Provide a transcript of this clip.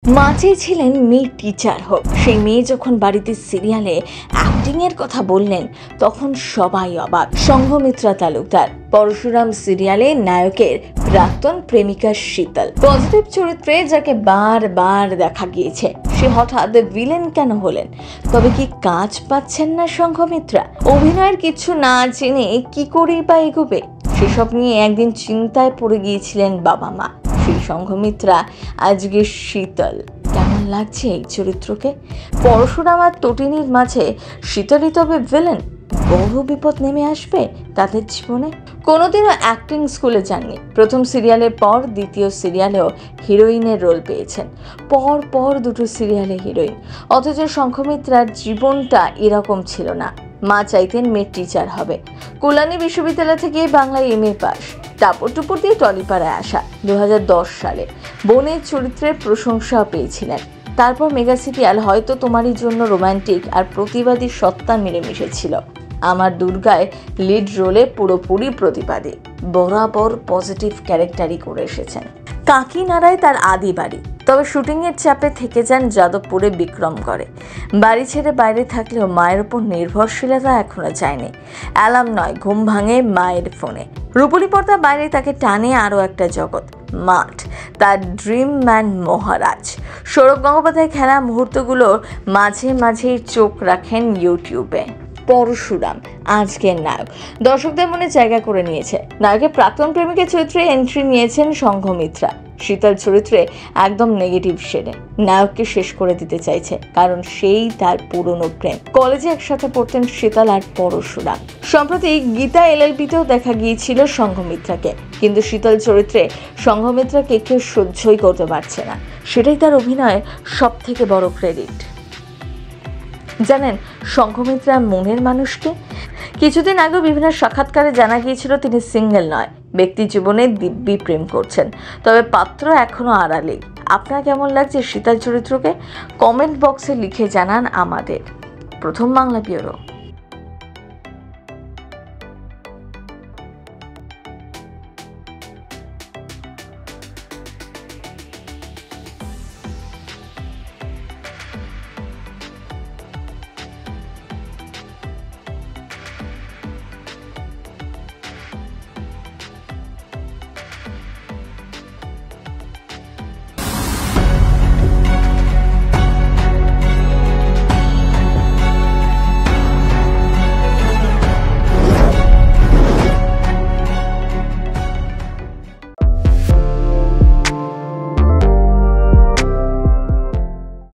মা চেয়েছিলেন মেয়ে টিচার হোক। সেই মেয়ে যখন বাড়িতে সিরিয়ালে অ্যাক্টিং এর কথা বললেন তখন সবাই অবাক। সংঘমিত্রা তালুকদার পরশুরাম সিরিয়ালে নায়কের প্রাক্তন প্রেমিকা শীতল, পজিটিভ চরিত্রে যাকে বারবার দেখা গিয়েছে, সে হঠাৎ ভিলেন কেন হলেন? তবে কি কাজ পাচ্ছেন না সংঘমিত্রা? অভিনয়ের কিছু না জেনে কি করেই বা এগোবে, সেসব নিয়ে একদিন চিন্তায় পড়ে গিয়েছিলেন বাবা মা। সেই সংঘমিত্রা আজকে শীতল। কেমন লাগছে এই চরিত্রকে? পরশুরাম আর তটিনীর মাঝে শীতলই তবে ভিলেন? বড় বিপদ নেমে আসবে তাদের জীবনে। কোনোদিনও অ্যাক্টিং স্কুলে যাননি, প্রথম সিরিয়ালের পর দ্বিতীয় সিরিয়ালেও হিরোইনের রোল পেয়েছেন, পর পর দুটো সিরিয়ালে হিরোইন। অথচ সংঘমিত্রার জীবনটা এরকম ছিল না। মা চাইতেন মেয়ে টিচার হবে। কল্যাণী বিশ্ববিদ্যালয় থেকে বাংলায় MA পাস, টাপর টুপুর দিয়ে টলিপাড়ায় আসা। 2010 সালে বোনের চরিত্রের প্রশংসা পেয়েছিলেন। তারপর মেগা সিরিয়াল হয়তো তোমারই জন্য রোমান্টিক আর প্রতিবাদী সত্তা মিলেমিশে ছিল। আমার দুর্গায় লিড রোলে পুরোপুরি প্রতিবাদী, বরাবর পজিটিভ ক্যারেক্টারই করে এসেছেন। কাকিনাড়ায় তার আদি বাড়ি, তবে শুটিংয়ের চাপে থেকে যান যাদবপুরে বিক্রমগড়ে। বাড়ি ছেড়ে বাইরে থাকলেও মায়ের উপর নির্ভরশীলতা এখনো যায়নি। অ্যালার্ম নয়, ঘুম ভাঙে মায়ের ফোনে। রূপলী পর্দা বাইরে তাকে টানে আরও একটা জগৎ, মাঠ, তার ড্রিম ম্যান মহারাজ। সৌরভ গঙ্গোপাধ্যায় খেলা মুহূর্তগুলোর মাঝে মাঝেই চোখ রাখেন ইউটিউবে। পরশুরাম আজকের নায়ক, দর্শকদের মনে জায়গা করে নিয়েছে। নায়কের প্রাক্তন প্রেমিকের চরিত্রে এন্ট্রি নিয়েছেন সংঘমিত্রা। শীতল চরিত্রে একদম নেগেটিভ শেডে নায়ককে শেষ করে দিতে চাইছে, কারণ সেই তার পুরনো প্রেম। কলেজে একসাথে পড়তেন শীতল আর পরশুরাম। সম্প্রতি গীতা LLB-তেও দেখা গিয়েছিল সংঘমিত্রাকে, কিন্তু শীতল চরিত্রে সংঘমিত্রাকে কেউ সহ্যই করতে পারছে না। সেটাই তার অভিনয়ের সব থেকে বড় ক্রেডিট। জানেন সংঘমিত্রা মনের মানুষকে? কিছুদিন আগে বিভিন্ন সাক্ষাৎকারে জানা গিয়েছিল তিনি সিঙ্গেল নয়, ব্যক্তি জীবনে দিব্যি প্রেম করছেন। তবে পাত্র এখনো আড়ালেই। আপনার কেমন লাগছে শীতল চরিত্রকে? কমেন্ট বক্সে লিখে জানান আমাদের। প্রথম বাংলা ব্যুরো।